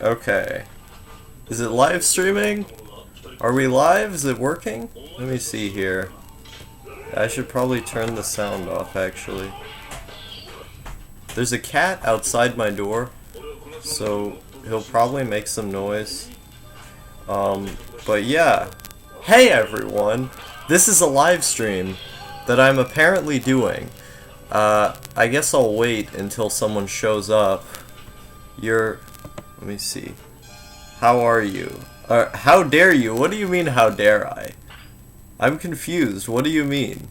Okay. Is it live streaming? Are we live? Is it working? Let me see here. I should probably turn the sound off, actually. There's a cat outside my door, so he'll probably make some noise. But yeah. Hey everyone! This is a live stream that I'm apparently doing. I guess I'll wait until someone shows up. Let me see. How are you? How dare you? What do you mean, how dare I? I'm confused. What do you mean?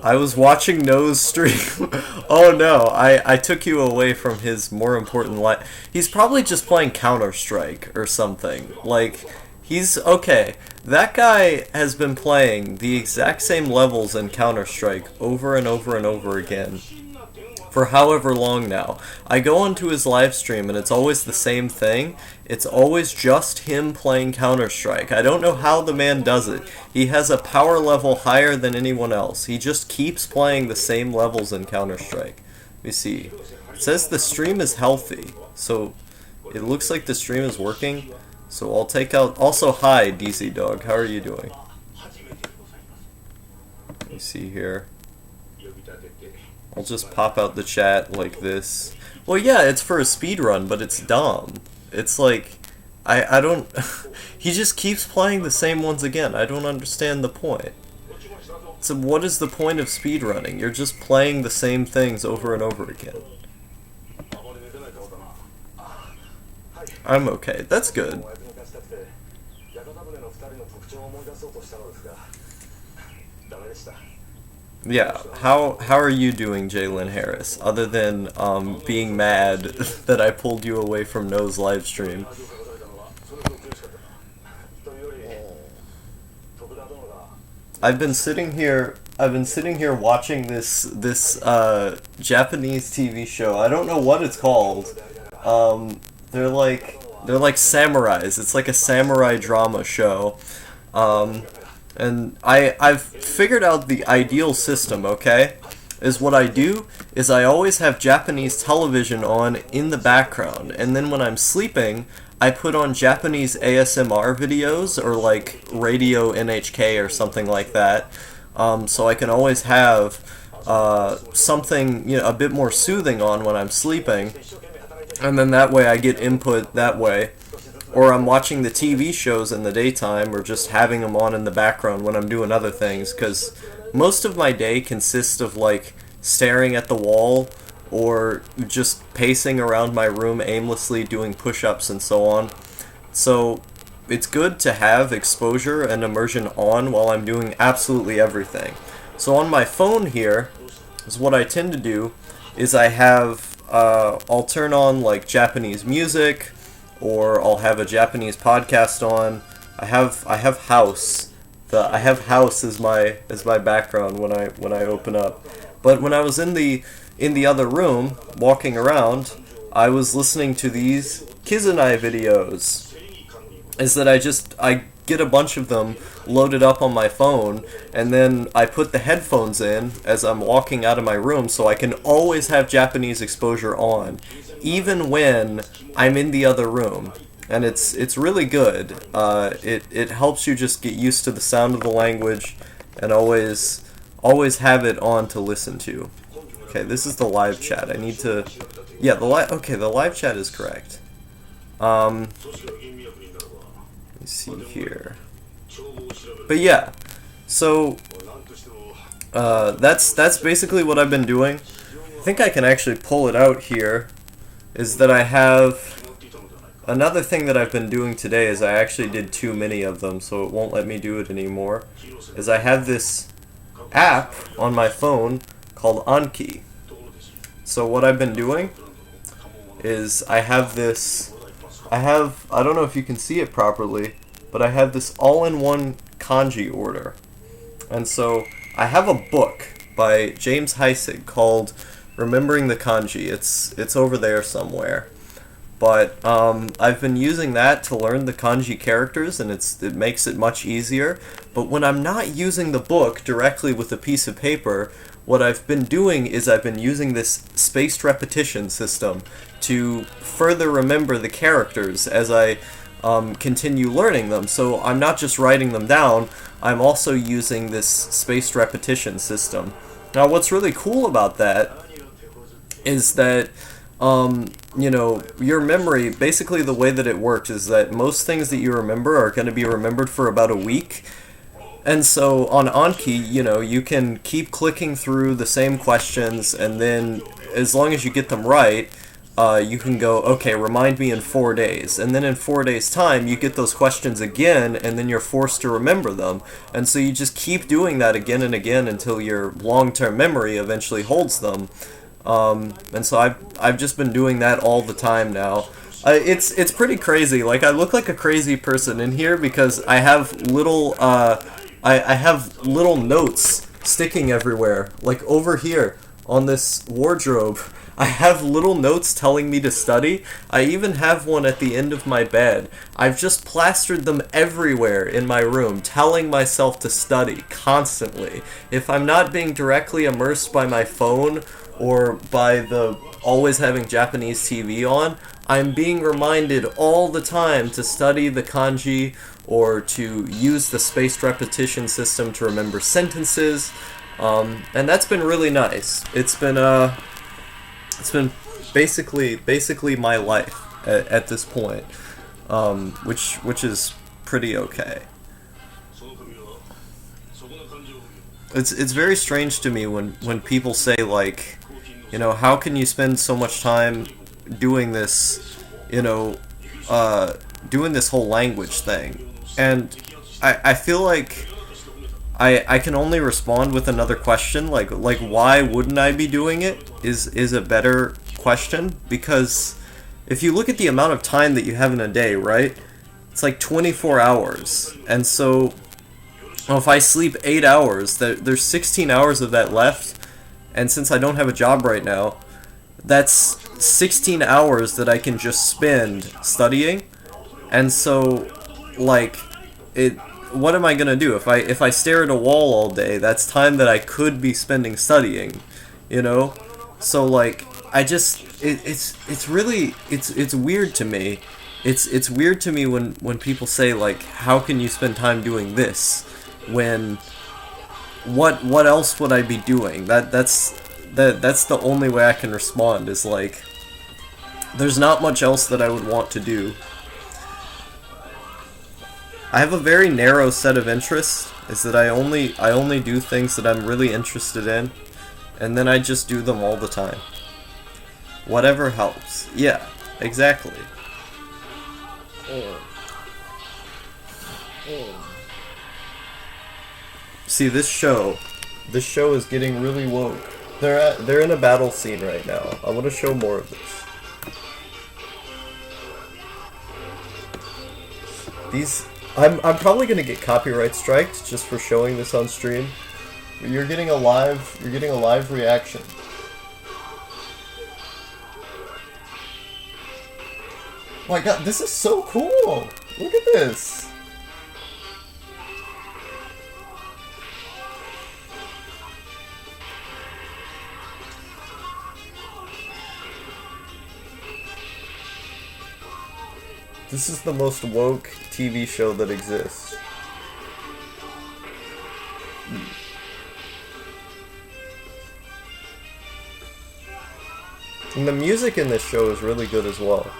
I was watching No's stream. Oh no, I took you away from his more important life. He's probably just playing Counter-Strike or something. Like, okay. That guy has been playing the exact same levels in Counter-Strike over and over and over again for however long now. I go onto his live stream and it's always the same thing. It's always just him playing Counter-Strike. I don't know how the man does it. He has a power level higher than anyone else. He just keeps playing the same levels in Counter-Strike. Let me see. It says the stream is healthy, so it looks like the stream is working. So I'll take out... Also, hi, DZ Dog. How are you doing? Let me see here. I'll just pop out the chat like this. Well, yeah, it's for a speed run, but it's dumb. It's like... I don't... He just keeps playing the same ones again. I don't understand the point. So what is the point of speedrunning? You're just playing the same things over and over again. I'm okay. That's good. Yeah, how are you doing, Jalen Harris, other than being mad that I pulled you away from No's live stream? I've been sitting here watching this Japanese TV show. I don't know what it's called. They're like samurais. It's like a samurai drama show. And I've figured out the ideal system, okay? What I do is I always have Japanese television on in the background, and then when I'm sleeping, I put on Japanese ASMR videos, or like Radio NHK or something like that, so I can always have something, you know, a bit more soothing on when I'm sleeping, and then that way I get input that way. Or I'm watching the TV shows in the daytime, or just having them on in the background when I'm doing other things, because most of my day consists of, like, staring at the wall, or just pacing around my room aimlessly doing push-ups and so on. So it's good to have exposure and immersion on while I'm doing absolutely everything. So on my phone here, is what I tend to do, is I have, I'll turn on, like, Japanese music, or I'll have a Japanese podcast on. I have House. I have House as my background when I open up. But when I was in the other room walking around, I was listening to these Kizunai videos. I get a bunch of them loaded up on my phone, and then I put the headphones in as I'm walking out of my room, so I can always have Japanese exposure on, even when I'm in the other room. And it's really good. It helps you just get used to the sound of the language, and always have it on to listen to. Okay, this is the live chat. I need to... Yeah, the live chat is correct. Let me see here. But yeah, so that's basically what I've been doing. I think I can actually pull it out here. Is that I have another thing that I've been doing today is I actually did too many of them, so it won't let me do it anymore. Is I have this app on my phone called Anki. So what I've been doing is I don't know if you can see it properly, but I have this all-in-one kanji order. And so I have a book by James Heisig called Remembering the Kanji. It's over there somewhere. But I've been using that to learn the kanji characters, and it makes it much easier. But when I'm not using the book directly with a piece of paper, what I've been doing is I've been using this spaced repetition system to further remember the characters as I continue learning them. So I'm not just writing them down, I'm also using this spaced repetition system. Now what's really cool about that is that you know, your memory, basically the way that it works is that most things that you remember are going to be remembered for about a week. And so on Anki, you know, you can keep clicking through the same questions, and then as long as you get them right, you can go, okay, remind me in 4 days. And then in 4 days' time, you get those questions again, and then you're forced to remember them. And so you just keep doing that again and again until your long-term memory eventually holds them. And so I've just been doing that all the time now. It's pretty crazy. Like, I look like a crazy person in here because I have little I have little notes sticking everywhere. Like over here on this wardrobe, I have little notes telling me to study. I even have one at the end of my bed. I've just plastered them everywhere in my room, telling myself to study constantly. If I'm not being directly immersed by my phone or by the always having Japanese TV on, I'm being reminded all the time to study the kanji or to use the spaced repetition system to remember sentences, and that's been really nice. It's been basically my life at this point, which is pretty okay. It's very strange to me when people say, like, you know, how can you spend so much time doing this, you know, doing this whole language thing? And I feel like I can only respond with another question, like why wouldn't I be doing it is a better question, because if you look at the amount of time that you have in a day, right, it's like 24 hours, and so well, if I sleep 8 hours, there's 16 hours of that left. And since I don't have a job right now, that's 16 hours that I can just spend studying. And so, like, what am I gonna do? If I stare at a wall all day, that's time that I could be spending studying, you know? So, like, it's really weird to me. It's weird to me when people say, like, how can you spend time doing this when what else would I be doing? That's the only way I can respond, is like, there's not much else that I would want to do. I have a very narrow set of interests, is that I only do things that I'm really interested in, and then I just do them all the time. Whatever helps. Yeah, exactly. See, this show is getting really woke. They're in a battle scene right now. I want to show more of this. I'm probably gonna get copyright striked just for showing this on stream. But you're getting a live reaction. Oh my god, this is so cool! Look at this! This is the most woke TV show that exists. And the music in this show is really good as well.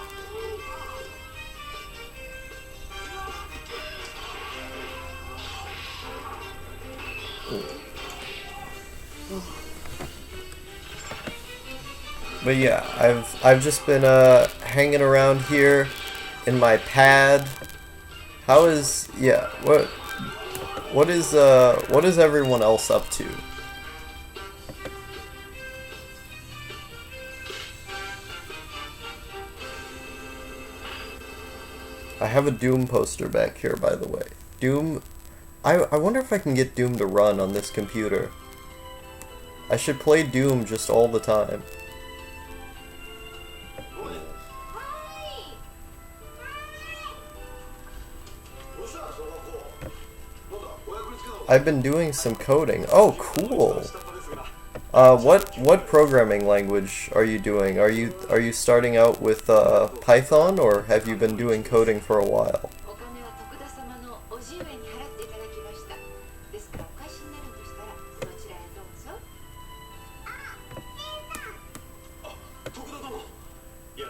But yeah, I've just been hanging around here in my pad. How is what is everyone else up to? I have a Doom poster back here, by the way. Doom, I wonder if I can get Doom to run on this computer. I should play Doom just all the time. I've been doing some coding. Oh, cool. What programming language are you doing? Are you starting out with Python, or have you been doing coding for a while? お金は徳田様のおじ上に払っていただきました。ですからお返しになるんでしたらそちらへどうぞ。徳田殿。いや、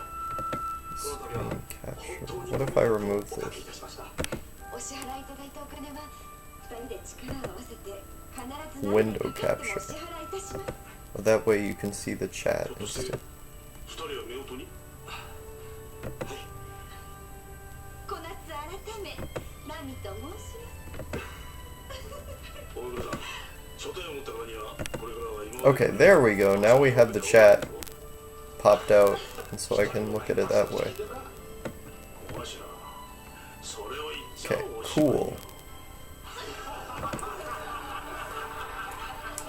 この度は Capture. What if I remove this? お支払いいただいたお金は二人で力を合わせて必ず Window capture. お支払いいたします。 That way you can see the chat instead. 二人は夫婦に。小夏改め、ラミと申します。Okay, there we go. Now we have the chat popped out, and so I can look at it that way. Okay, cool.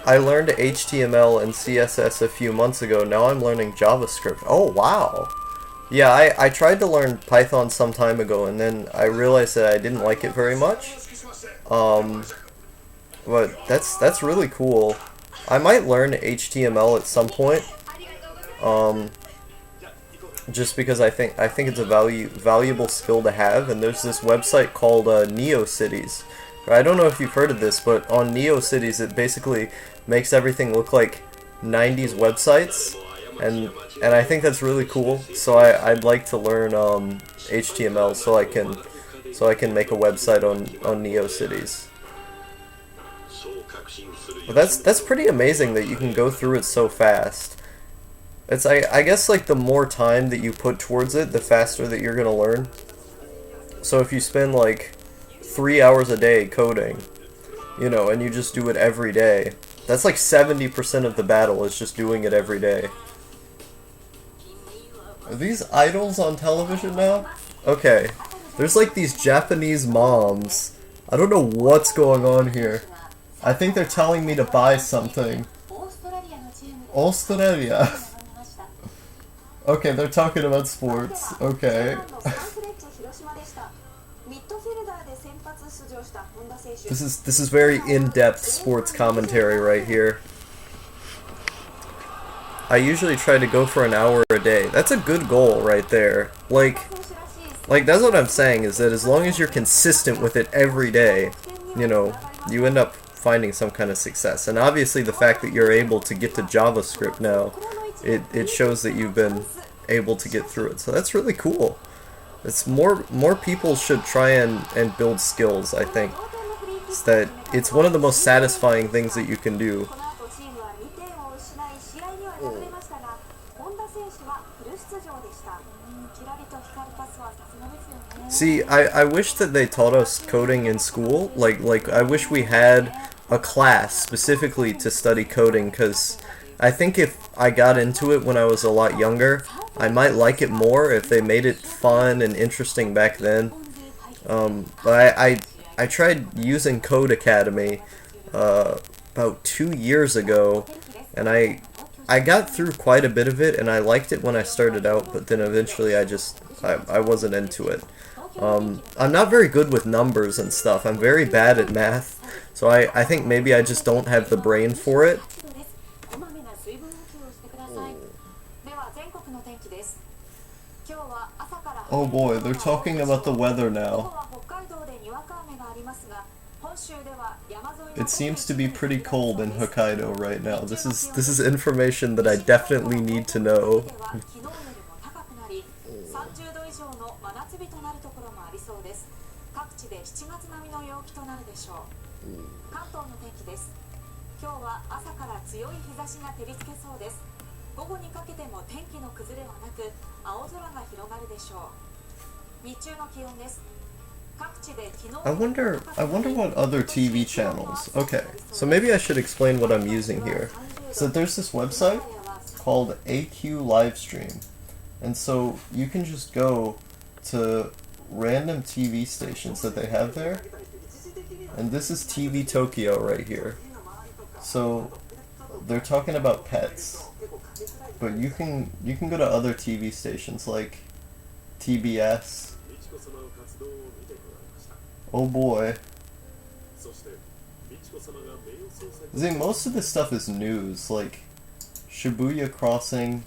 I learned HTML and CSS a few months ago. Now I'm learning JavaScript. Oh, wow. Yeah, I tried to learn Python some time ago, and then I realized that I didn't like it very much. But that's really cool. I might learn HTML at some point. Just because I think it's a valuable skill to have, and there's this website called NeoCities. I don't know if you've heard of this, but on NeoCities it basically makes everything look like 90s websites, and I think that's really cool. So I'd like to learn HTML so I can make a website on NeoCities. But that's pretty amazing that you can go through it so fast. It's I guess like the more time that you put towards it, the faster that you're gonna learn. So if you spend like 3 hours a day coding, you know, and you just do it every day, that's like 70% of the battle is just doing it every day. Are these idols on television now? Okay. There's like these Japanese moms. I don't know what's going on here. I think they're telling me to buy something. Australia. Okay, they're talking about sports. Okay. This is very in-depth sports commentary right here. I usually try to go for an hour a day. That's a good goal right there. Like that's what I'm saying, is that as long as you're consistent with it every day, you know, you end up finding some kind of success. And obviously the fact that you're able to get to JavaScript now, it shows that you've been able to get through it. So that's really cool. It's more people should try and build skills, I think. It's one of the most satisfying things that you can do. See, I wish that they taught us coding in school. Like I wish we had a class specifically to study coding, because I think if I got into it when I was a lot younger, I might like it more if they made it fun and interesting back then. But I tried using Code Academy about 2 years ago, and I got through quite a bit of it, and I liked it when I started out, but then eventually I wasn't into it. I'm not very good with numbers and stuff. I'm very bad at math, so I think maybe I just don't have the brain for it. Oh boy, they're talking about the weather now. It seems to be pretty cold in Hokkaido right now. This is information that I definitely need to know. I wonder what other TV channels. Okay, so maybe I should explain what I'm using here. So there's this website called AQ Livestream, and so you can just go to random TV stations that they have there, and this is TV Tokyo right here. So they're talking about pets, but you can go to other TV stations like TBS. Oh boy. I think most of this stuff is news, like Shibuya Crossing,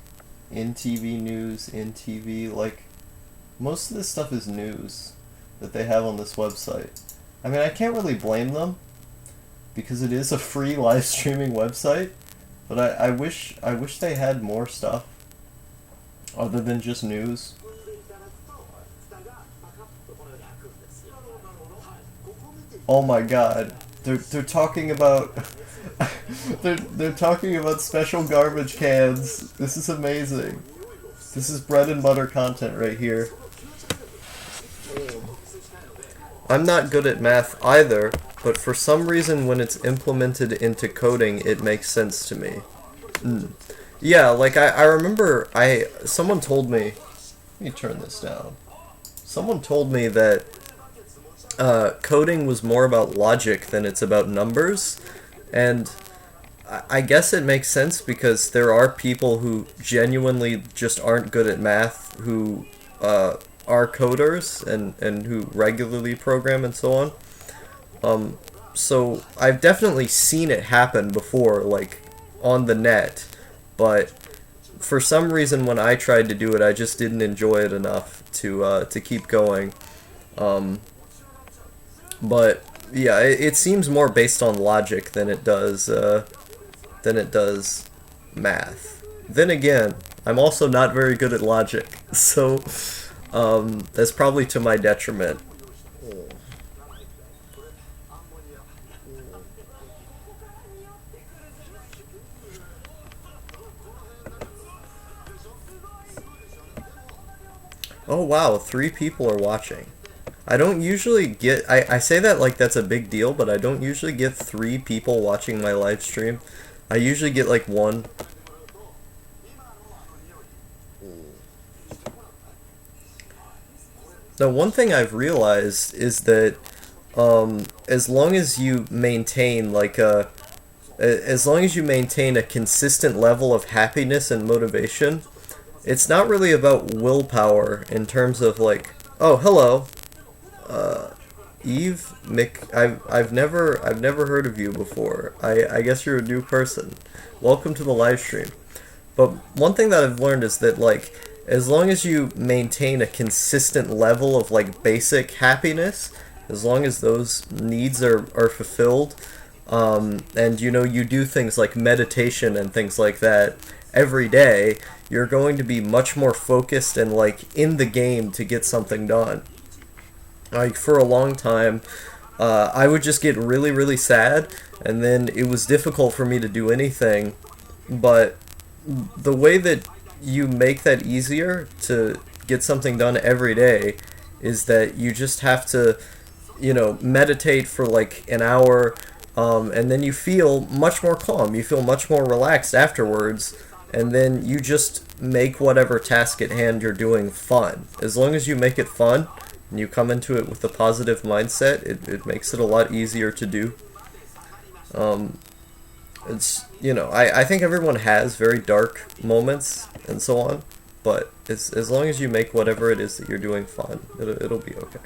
in TV news, in TV, like most of this stuff is news that they have on this website. I mean, I can't really blame them because it is a free live streaming website, but I wish they had more stuff other than just news. Oh my god. They're talking about they're talking about special garbage cans. This is amazing. This is bread and butter content right here. I'm not good at math either, but for some reason when it's implemented into coding, it makes sense to me. Yeah, like I remember someone told me, let me turn this down. Someone told me that coding was more about logic than it's about numbers, and I guess it makes sense because there are people who genuinely just aren't good at math who are coders and who regularly program and so on. So I've definitely seen it happen before, like on the net, but for some reason when I tried to do it, I just didn't enjoy it enough to keep going. But yeah, it seems more based on logic than it does math. Then again, I'm also not very good at logic, so that's probably to my detriment. Oh wow, 3 people are watching. I don't usually get, I say that like that's a big deal, but I don't usually get 3 people watching my live stream. I usually get like 1. Now, one thing I've realized is that as long as you maintain like as long as you maintain a consistent level of happiness and motivation, it's not really about willpower in terms of like, oh, hello, Eve, Mick, I've never heard of you before. I guess you're a new person. Welcome to the live stream. But one thing that I've learned is that like, as long as you maintain a consistent level of like basic happiness, as long as those needs are fulfilled, and you know, you do things like meditation and things like that every day, you're going to be much more focused and like in the game to get something done. Like for a long time, I would just get really, really sad, and then it was difficult for me to do anything. But the way that you make that easier to get something done every day is that you just have to, you know, meditate for like an hour, and then you feel much more calm. You feel much more relaxed afterwards, and then you just make whatever task at hand you're doing fun. As long as you make it fun and you come into it with a positive mindset, it makes it a lot easier to do. It's, you know, I think everyone has very dark moments and so on, but as long as you make whatever it is that you're doing fun, it'll be okay.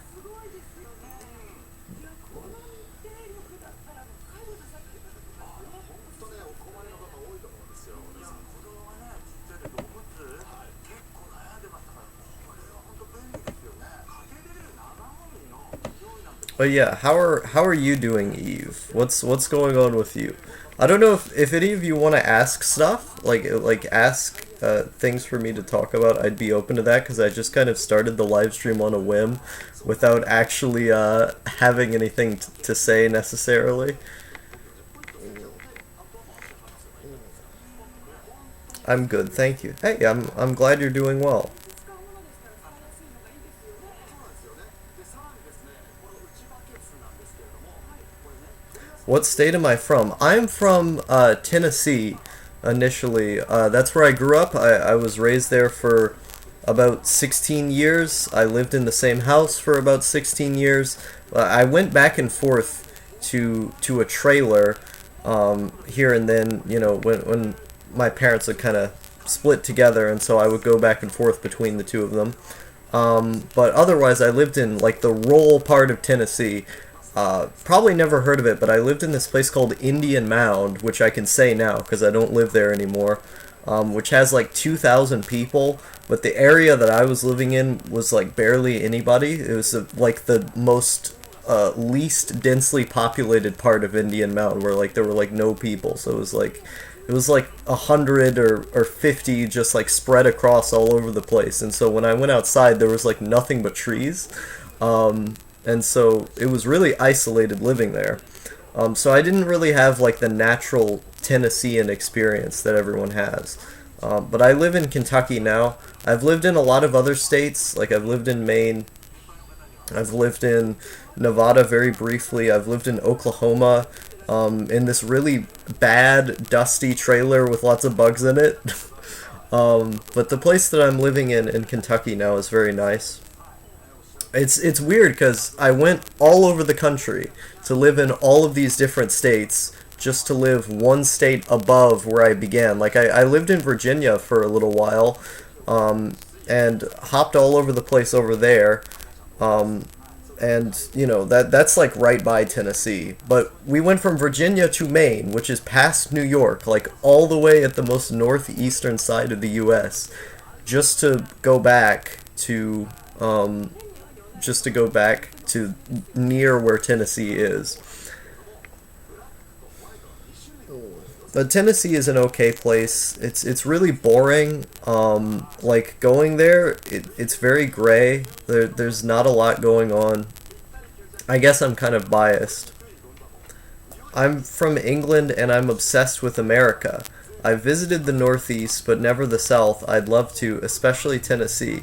But yeah, how are you doing, Eve? What's going on with you? I don't know if any of you want to ask stuff, like ask things for me to talk about. I'd be open to that because I just kind of started the live stream on a whim, without actually having anything to say necessarily. I'm good, thank you. Hey, I'm glad you're doing well. What state am I from? I'm from Tennessee, initially. That's where I grew up. I was raised there for about 16 years. I lived in the same house for about 16 years. I went back and forth to a trailer here and then, you know, when my parents would kind of split together, and so I would go back and forth between the two of them. But otherwise, I lived in like the rural part of Tennessee, Probably never heard of it, but I lived in this place called Indian Mound, which I can say now because I don't live there anymore, which has like 2,000 people, but the area that I was living in was like barely anybody. It was like the most least densely populated part of Indian Mound, where like there were like no people, so it was like 100 or 50 just like spread across all over the place. And so when I went outside, there was like nothing but trees. And so it was really isolated living there. So I didn't really have like the natural Tennessean experience that everyone has. But I live in Kentucky now. I've lived in a lot of other states, like I've lived in Maine. I've lived in Nevada very briefly. I've lived in Oklahoma, in this really bad, dusty trailer with lots of bugs in it. But the place that I'm living in Kentucky now is very nice. It's weird because I went all over the country to live in all of these different states just to live one state above where I began. Like I lived in Virginia for a little while, and hopped all over the place over there. And you know that's like right by Tennessee. But we went from Virginia to Maine, which is past New York, like all the way at the most northeastern side of the U.S., just to go back to near where Tennessee is. But Tennessee is an okay place. It's really boring. Like going there, it's very gray. There's not a lot going on. I guess I'm kind of biased. I'm from England and I'm obsessed with America. I've visited the Northeast, but never the South. I'd love to, especially Tennessee.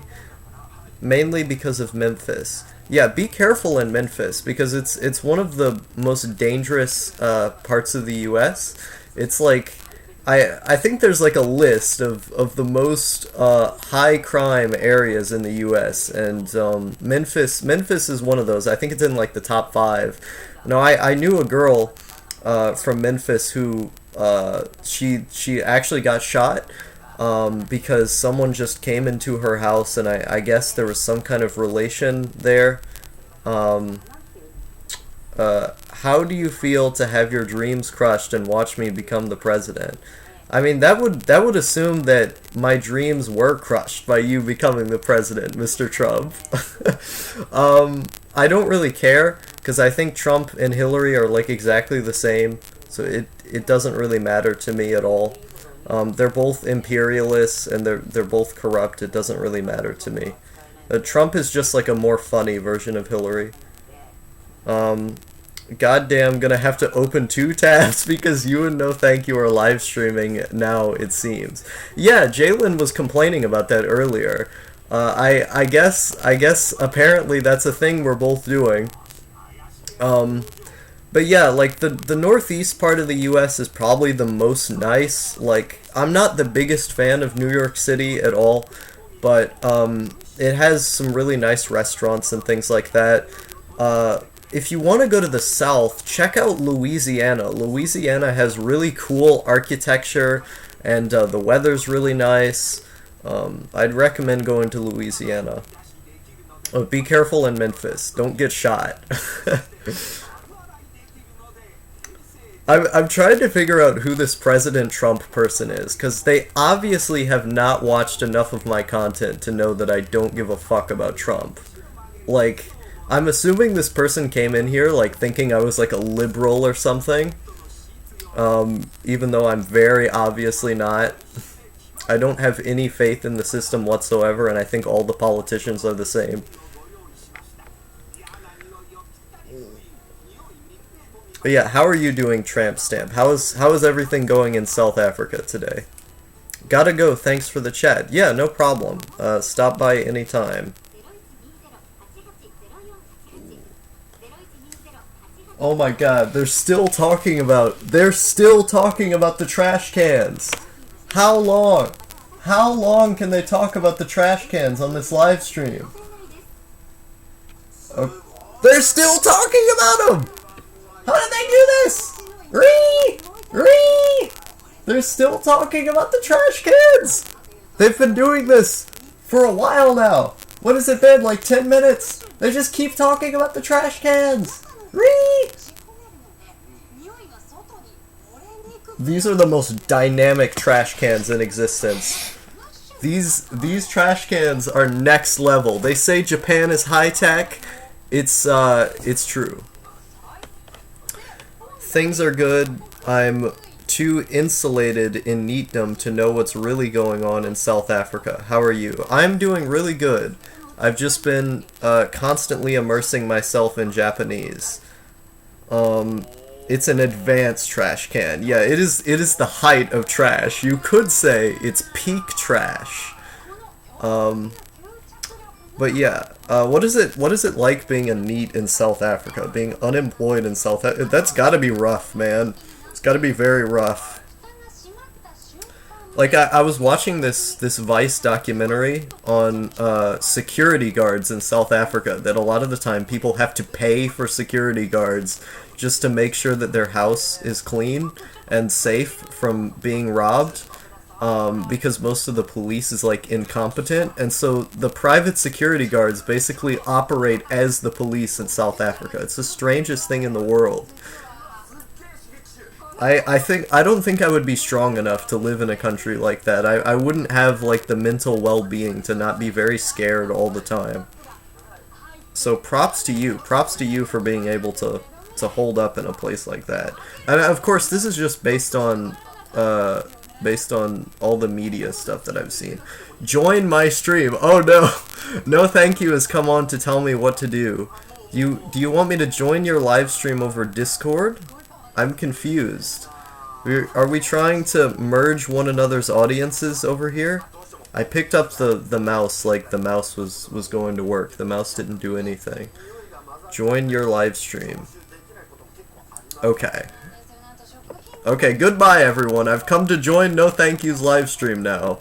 Mainly because of Memphis. Yeah, be careful in Memphis because it's one of the most dangerous parts of the U.S. It's like I think there's like a list of the most high crime areas in the U.S. and Memphis is one of those. I think it's in like the top 5. No, I knew a girl from Memphis who she actually got shot. Because someone just came into her house, and I guess there was some kind of relation there. How do you feel to have your dreams crushed and watch me become the president? I mean, that would assume that my dreams were crushed by you becoming the president, Mr. Trump. I don't really care, because I think Trump and Hillary are like exactly the same, so it doesn't really matter to me at all. They're both imperialists and they're both corrupt. It doesn't really matter to me. Trump is just like a more funny version of Hillary. Goddamn, gonna have to open 2 tabs because you and No Thank You are live streaming now, it seems. Yeah, Jalen was complaining about that earlier. I guess apparently that's a thing we're both doing. But yeah, like the northeast part of the U.S. is probably the most nice. Like, I'm not the biggest fan of New York City at all, but it has some really nice restaurants and things like that. If you want to go to the south, check out Louisiana. Louisiana has really cool architecture, and the weather's really nice. I'd recommend going to Louisiana. Oh, be careful in Memphis. Don't get shot. I'm trying to figure out who this President Trump person is, because they obviously have not watched enough of my content to know that I don't give a fuck about Trump. Like, I'm assuming this person came in here, like, thinking I was, like, a liberal or something. Even though I'm very obviously not. I don't have any faith in the system whatsoever, and I think all the politicians are the same. But yeah, how are you doing, Tramp Stamp? How is everything going in South Africa today? Gotta go, thanks for the chat. Yeah, no problem. Stop by anytime. Oh my god, they're still talking about the trash cans. How long? How long can they talk about the trash cans on this live stream? They're still talking about them! How did they do this? They're still talking about the trash cans! They've been doing this for a while now. What has it been, like 10 minutes? They just keep talking about the trash cans. These are the most dynamic trash cans in existence. These trash cans are next level. They say Japan is high tech. It's true. Things are good. I'm too insulated in neatdom to know what's really going on in South Africa. How are you? I'm doing really good. I've just been constantly immersing myself in Japanese. It's an advanced trash can. Yeah, it is the height of trash. You could say it's peak trash. But yeah, what is it like being a NEET in South Africa? Being unemployed in South Africa? That's gotta be rough, man. It's gotta be very rough. Like, I was watching this Vice documentary on security guards in South Africa, that a lot of the time people have to pay for security guards just to make sure that their house is clean and safe from being robbed. Because most of the police is like incompetent, and so the private security guards basically operate as the police in South Africa. It's the strangest thing in the world. I don't think I would be strong enough to live in a country like that. I wouldn't have like the mental well-being to not be very scared all the time. So props to you for being able to hold up in a place like that. And of course, this is just based on all the media stuff that I've seen. Join my stream. Oh no. No thank you has come on to tell me what to do. Do you want me to join your live stream over Discord? I'm confused. Are we trying to merge one another's audiences over here? I picked up the mouse like the mouse was going to work. The mouse didn't do anything. Join your live stream. Okay. Okay, goodbye everyone. I've come to join No Thank You's live stream now.